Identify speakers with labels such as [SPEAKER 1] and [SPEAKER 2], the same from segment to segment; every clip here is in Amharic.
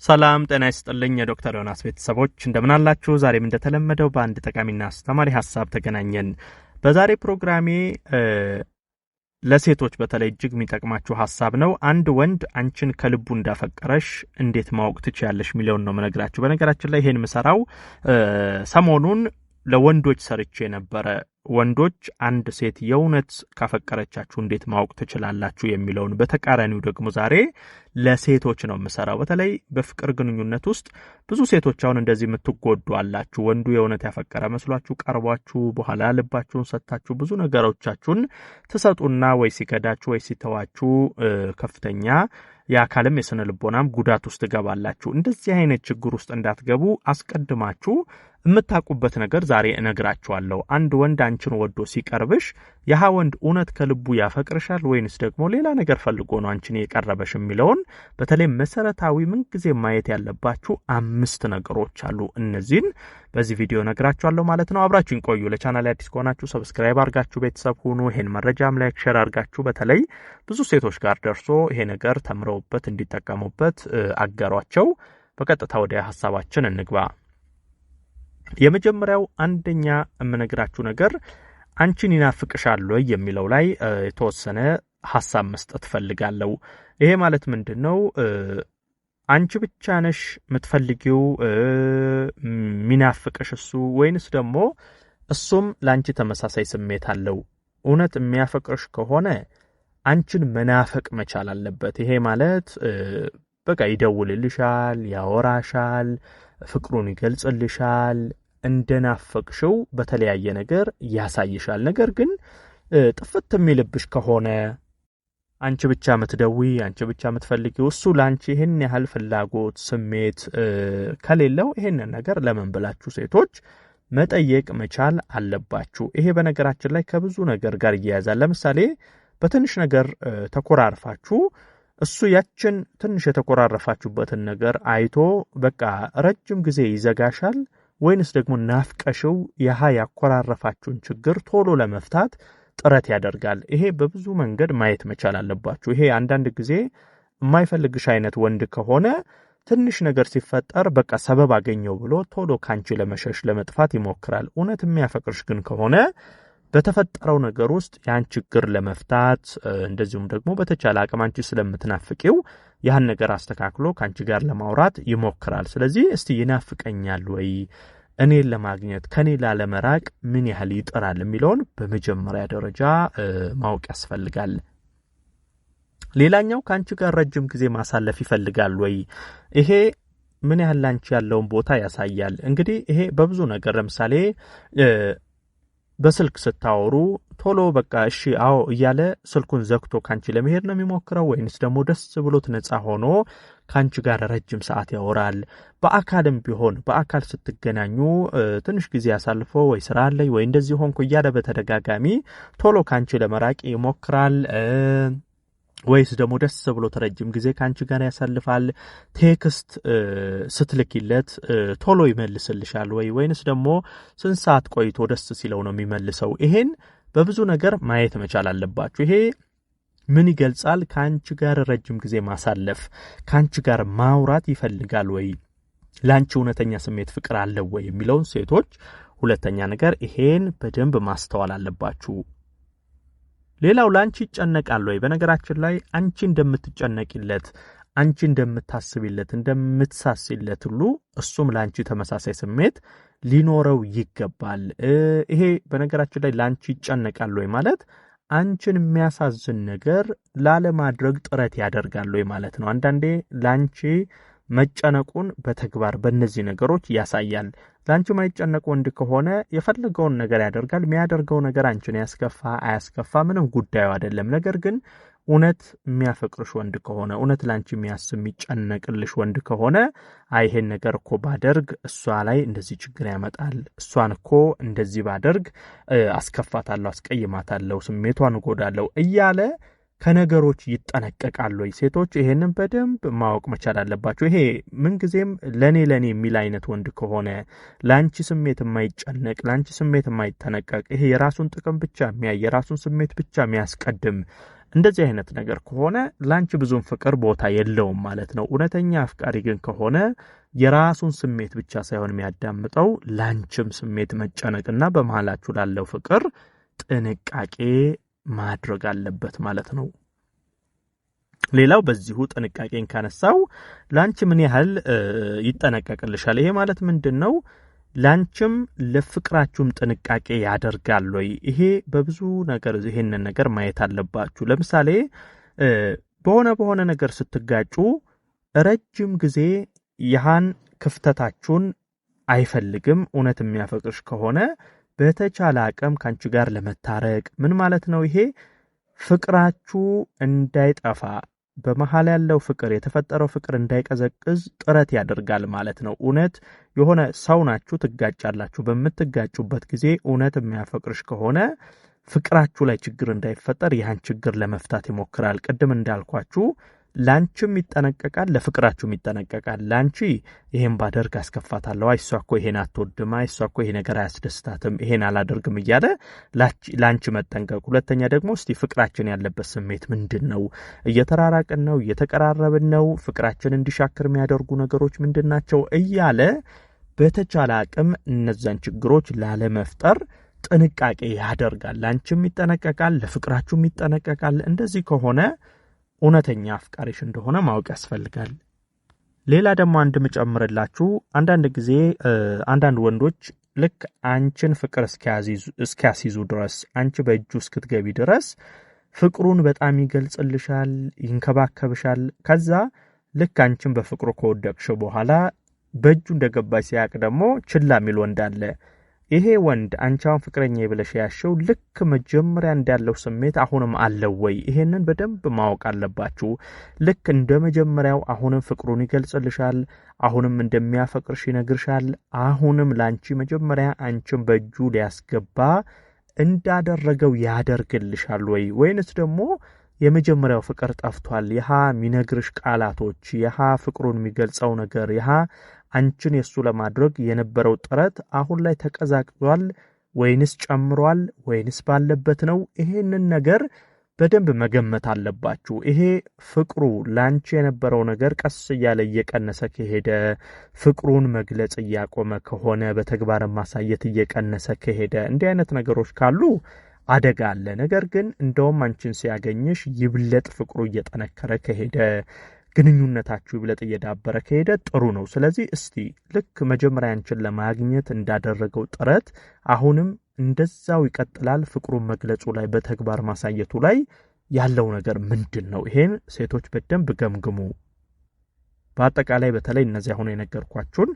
[SPEAKER 1] ሰላም ጤና ይስጥልኝ የዶክተር ዮናስ ቤተሰቦች እንደምን አላችሁ? ዛሬም እንደተለመደው በአንድ ጠቃሚና አስተማሪ ሐሳብ ተገናኘን። በዛሬ ፕሮግራሜ ለሴቶች በተለይ እጅግ የሚጠቅማችሁ ሐሳብ ነው። አንድ ወንድ አንቺን ከልቡ እንዳፈቀረሽ እንዴት ማወቅ ትችያለሽ የሚለውን ነው መነግራችሁ። በነገራችን ላይ ይሄን ምሰራው ሰሞኑን ለወንዶች ሰርቼ ነበረ። ወንዶች አንድ ሴት የእውነት ካፈቀረቻችሁ እንዴት ማወቅ ትችላላችሁ የሚለውን በተቃራኒው ደግሞ ዛሬ ለሴቶች ነው የምሰራው። በተለይ በፍቅር ግንኙነት ውስጥ ብዙ ሴቶች አሁን እንደዚህ የምትጎዱ አላችሁ። ወንዱ የእውነት ያፈቀረ መስሏችሁ ቀርቧችሁ በኋላ ልባችሁን ሰጥታችሁ ብዙ ነገሮቻችሁን ትሰጡና ወይ ሲከዳችሁ ወይ ሲተዋችሁ ከፍተኛ የአካልም የስነ ልቦናም ጉዳት ውስጥ ገባላችሁ። እንደዚህ አይነት ችግር ውስጥ እንዳትገቡ አስቀድማችሁ የምታቁበት ነገር ዛሬ እነግራችኋለሁ። አንድ ወንድ አንቺን ወዶ ሲቀርብሽ ያህ ወንድ እውነት ከልቡ ያፈቅርሻል ወይንስ ደግሞ ሌላ ነገር ፈልጎ ነው አንቺን የቀረበሽ የሚለውን በተለይ መሰረታዊ ምን ጊዜ ማየት ያለባችሁ 5 ነገሮች አሉ። እነዚህን በዚህ ቪዲዮ እነግራችኋለሁ ማለት ነው። አብራችሁን ቆዩ። ለቻናሌ አዲስ ከሆናችሁ ሰብስክራይብ አድርጋችሁ ቤተሰብ ሁኑ። ይሄን መረጃም ላይክ ሼር አድርጋችሁ በተለይ ብዙ ሴቶች ጋር ደርሶ ይሄ ነገር ተምረውበት እንዲጠቀሙበት አጋሯቸው። በቀጥታ ወደ ሐሳባችን እንግባ። የመጀመሪያው አንደኛ የምነግራችሁ ነገር አንቺን ይናፍቅሻል ወይ የሚለው ላይ የተወሰነ ሐሳብ መስጠት ፈልጋለሁ። ይሄ ማለት ምንድነው? አንቺ ብቻ ነሽ የምትፈልጊው ሚናፍቅሽ እሱ ወይንስ ደግሞ እሱም ላንቺ ተመሳሳይ ስሜት አለው? እውነት የሚያፈቅርሽ ከሆነ አንቺን መናፈቅ መቻል አለበት። ይሄ ማለት በቃ ይደውልልሻል፣ ያወራሻል፣ ፍቅሩን ይገልጽልሻል፣ እንደናፈቅሽው በተለያየ ነገር ያሳይሻል። ነገር ግን ጥፍት የሚልብሽ ከሆነ አንቺ ብቻ ምትደውይ፣ አንቺ ብቻ ምትፈልጊው እሱ ላንቺ ይሄን ያህል ፍላጎት ስሜት ከሌለው ይሄንን ነገር ለምን ብላችሁ ሴቶች መጠየቅ መቻል አለባችሁ። ይሄ በነገራችን ላይ ከብዙ ነገር ጋር ይያያዛል። ለምሳሌ በትንሽ ነገር ተኮራርፋችሁ እሱ ያችን ትንሽ የተኮራረፋችሁበትን ነገር አይቶ በቃ ረጅም ጊዜ ይዘጋሻል ወይንስ ደግሞ ናፍቀሽው ያህ ያኮራረፋችሁን ችግር ቶሎ ለመፍታት ጥረት ያደርጋል? ይሄ በብዙ መንገድ ማየት መቻል አለባችሁ። ይሄ አንዳንድ ጊዜ የማይፈልግሽ አይነት ወንድ ከሆነ ትንሽ ነገር ሲፈጠር በቃ ሰበብ አገኘው ብሎ ቶሎ ካንቺ ለመሸሽ ለመጥፋት ይሞክራል። እውነት የሚያፈቅርሽ ግን ከሆነ በተፈጠረው ነገር ውስጥ ያን ችግር ለመፍታት እንደዚሁም ደግሞ በተቻለ አቅም አንቺ ስለምትናፍቂው ያን ነገር አስተካክሎ ካንቺ ጋር ለማውራት ይሞክራል። ስለዚህ እስቲ ይናፍቀኛል ወይ እኔን ለማግኘት ከኔ ላለመራቅ ምን ያህል ይጥራል የሚለውን በመጀመሪያ ደረጃ ማወቅ ያስፈልጋል። ሌላኛው ካንቺ ጋር ረጅም ጊዜ ማሳለፍ ይፈልጋል ወይ? ይሄ ምን ያህል ላንቺ ያለውን ቦታ ያሳያል። እንግዲህ ይሄ በብዙ ነገር ለምሳሌ በስልክ ስታወሩ ቶሎ በቃ እሺ አዎ እያለ ስልኩን ዘግቶ ካንቺ ለመሄድ ነው የሚሞክረው ወይንስ ደግሞ ደስ ብሎት ነፃ ሆኖ ካንቺ ጋር ረጅም ሰዓት ያወራል? በአካልም ቢሆን በአካል ስትገናኙ ትንሽ ጊዜ ያሳልፎ ወይ ስራ አለኝ ወይ እንደዚህ ሆንኩ እያለ በተደጋጋሚ ቶሎ ካንቺ ለመራቅ ይሞክራል ወይስ ደግሞ ደስ ብሎት ረጅም ጊዜ ካንቺ ጋር ያሳልፋል? ቴክስት ስትልኪለት ቶሎ ይመልስልሻል ወይንስ ደግሞ ስንት ሰዓት ቆይቶ ደስ ሲለው ነው የሚመልሰው? ይሄን በብዙ ነገር ማየት መቻል አለባችሁ። ይሄ ምን ይገልጻል? ካንቺ ጋር ረጅም ጊዜ ማሳለፍ፣ ካንቺ ጋር ማውራት ይፈልጋል ወይ? ላንቺ እውነተኛ ስሜት ፍቅር አለው ወይ የሚለውን ሴቶች ሁለተኛ ነገር ይሄን በደንብ ማስተዋል አለባችሁ። ሌላው ላንቺ ይጨነቃል ወይ? በነገራችን ላይ አንቺ እንደምትጨነቂለት፣ አንቺ እንደምታስቢለት፣ እንደምትሳሲለት ሁሉ እሱም ላንቺ ተመሳሳይ ስሜት ሊኖረው ይገባል። ይሄ በነገራችን ላይ ላንቺ ይጨነቃል ወይ ማለት አንቺን የሚያሳዝን ነገር ላለማድረግ ጥረት ያደርጋል ወይ ማለት ነው። አንዳንዴ ላንቺ መጨነቁን በተግባር በእነዚህ ነገሮች ያሳያል። ላንቺ ማይጨነቅ ወንድ ከሆነ የፈለገውን ነገር ያደርጋል። የሚያደርገው ነገር አንቺን ያስከፋ አያስከፋ ምንም ጉዳዩ አይደለም። ነገር ግን እውነት የሚያፈቅርሽ ወንድ ከሆነ እውነት ላንቺ የሚያስብ የሚጨነቅልሽ ወንድ ከሆነ ይሄን ነገር እኮ ባደርግ እሷ ላይ እንደዚህ ችግር ያመጣል፣ እሷን እኮ እንደዚህ ባደርግ አስከፋታለሁ፣ አስቀይማታለሁ፣ ስሜቷን እጎዳለሁ እያለ ከነገሮች ይጠነቀቃሉ ወይ? ሴቶች ይሄንን በደንብ ማወቅ መቻል አለባቸው። ይሄ ምንጊዜም ለኔ የሚል አይነት ወንድ ከሆነ ላንቺ ስሜት የማይጨነቅ ላንቺ ስሜት የማይጠነቀቅ ይሄ የራሱን ጥቅም ብቻ የሚያይ የራሱን ስሜት ብቻ የሚያስቀድም እንደዚህ አይነት ነገር ከሆነ ላንቺ ብዙም ፍቅር ቦታ የለውም ማለት ነው። እውነተኛ አፍቃሪ ግን ከሆነ የራሱን ስሜት ብቻ ሳይሆን የሚያዳምጠው ላንቺም ስሜት መጨነቅና በመሃላችሁ ላለው ፍቅር ጥንቃቄ ማድረግ አለበት ማለት ነው። ሌላው በዚሁ ጥንቃቄን ካነሳው ላንቺ ምን ያህል ይጠነቀቅልሻል? ይሄ ማለት ምንድነው? ላንቺም ለፍቅራችሁም ጥንቃቄ ያደርጋል ወይ? ይሄ በብዙ ነገር ይሄንን ነገር ማየት አለባችሁ። ለምሳሌ በሆነ ነገር ስትጋጩ ረጅም ጊዜ ያሃን ክፍተታችሁን አይፈልግም። እውነት የሚያፈቅርሽ ከሆነ በተቻለ አቅም ካንቺ ጋር ለመታረቅ ምን ማለት ነው? ይሄ ፍቅራችሁ እንዳይጠፋ በመሃል ያለው ፍቅር የተፈጠረው ፍቅር እንዳይቀዘቅዝ ጥረት ያደርጋል ማለት ነው። እውነት የሆነ ሰው ናችሁ፣ ትጋጫላችሁ። በምትጋጩበት ጊዜ እውነት የሚያፈቅርሽ ከሆነ ፍቅራችሁ ላይ ችግር እንዳይፈጠር ያን ችግር ለመፍታት ይሞክራል። ቅድም እንዳልኳችሁ ላንቺም ይጠነቀቃል፣ ለፍቅራችሁም ይጠነቀቃል። ላንቺ ይሄን ባደርግ አስከፋታለሁ፣ እሷ እኮ ይሄን አትወድም፣ እሷ እኮ ይሄ ነገር አያስደስታትም፣ ይሄን አላደርግም እያለ ላንቺ መጠንቀቅ። ሁለተኛ ደግሞ እስቲ ፍቅራችን ያለበት ስሜት ምንድነው? እየተራራቅን ነው? እየተቀራረብን ነው? ፍቅራችን እንዲሻክር የሚያደርጉ ነገሮች ምንድናቸው? እያለ በተቻለ አቅም እነዛን ችግሮች ላለመፍጠር ጥንቃቄ ያደርጋል። ላንቺም ይጠነቀቃል፣ ለፍቅራችሁም ይጠነቀቃል። እንደዚህ ከሆነ እውነተኛ አፍቃሪሽ እንደሆነ ማወቅ ያስፈልጋል። ሌላ ደግሞ አንድ ምጨምርላችሁ አንዳንድ ጊዜ አንዳንድ ወንዶች ልክ አንቺን ፍቅር እስኪያስይዙ ድረስ አንቺ በእጁ እስክትገቢ ድረስ ፍቅሩን በጣም ይገልጽልሻል፣ ይንከባከብሻል። ከዛ ልክ አንቺን በፍቅሩ ከወደቅሽ በኋላ በእጁ እንደገባሽ ሲያቅ ደግሞ ችላ የሚል ወንድ አለ። ይሄ ወንድ አንቻውን ፍቅረኛ ይብለሽ ያሽው ልክ መጀመሪያ እንዳለው ስሜት አሁንም አለው ወይ? ይሄንን በደንብ ማወቅ አለባችሁ። ልክ እንደ መጀመሪያው አሁንም ፍቅሩን ይገልጽልሻል፣ አሁንም እንደሚያፈቅርሽ ይነግርሻል፣ አሁንም ላንቺ መጀመሪያ አንቺን በእጁ ሊያስገባ እንዳደረገው ያደርግልሻል ወይ? ወይንስ ደግሞ የመጀመሪያው ፍቅር ጠፍቷል? ይሃ ሚነግርሽ ቃላቶች፣ ይሃ ፍቅሩን የሚገልጸው ነገር፣ ይሃ አንቺን የሱ ለማድረግ የነበረው ጥረት አሁን ላይ ተቀዛቅዟል ወይንስ ጨምሯል ወይንስ ባለበት ነው? ይሄንን ነገር በደንብ መገመት አለባችሁ። ይሄ ፍቅሩ ላንቺ የነበረው ነገር ቀስ እያለ እየቀነሰ ከሄደ፣ ፍቅሩን መግለጽ እያቆመ ከሆነ፣ በተግባር ማሳየት እየቀነሰ ከሄደ፣ እንዲህ አይነት ነገሮች ካሉ አደጋ አለ። ነገር ግን እንደውም አንቺን ሲያገኝሽ ይብለጥ ፍቅሩ እየጠነከረ ከሄደ፣ ግንኙነታችሁ ይብለጥ እየዳበረ ከሄደ ጥሩ ነው። ስለዚህ እስቲ ልክ መጀመሪያ አንቺን ለማግኘት እንዳደረገው ጥረት አሁንም እንደዛው ይቀጥላል? ፍቅሩን መግለጹ ላይ በተግባር ማሳየቱ ላይ ያለው ነገር ምንድን ነው? ይሄን ሴቶች በደንብ ገምግሙ። በአጠቃላይ በተለይ እነዚህ አሁን የነገርኳችሁን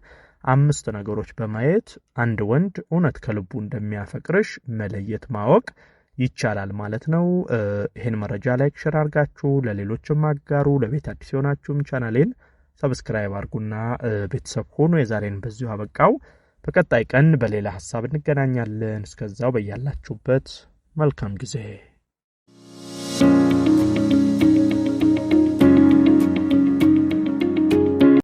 [SPEAKER 1] 5 ነገሮች በማየት አንድ ወንድ እውነት ከልቡ እንደሚያፈቅርሽ መለየት ማወቅ ይቻላል ማለት ነው። ይሄን መረጃ ላይክ ሼር አድርጋችሁ ለሌሎችም አጋሩ። ለቤት አዲስ የሆናችሁም ቻናሌን ሰብስክራይብ አድርጉና ቤተሰብ ሆኑ። የዛሬን በዚሁ አበቃው። በቀጣይ ቀን በሌላ ሐሳብ እንገናኛለን። እስከዛው በያላችሁበት መልካም ጊዜ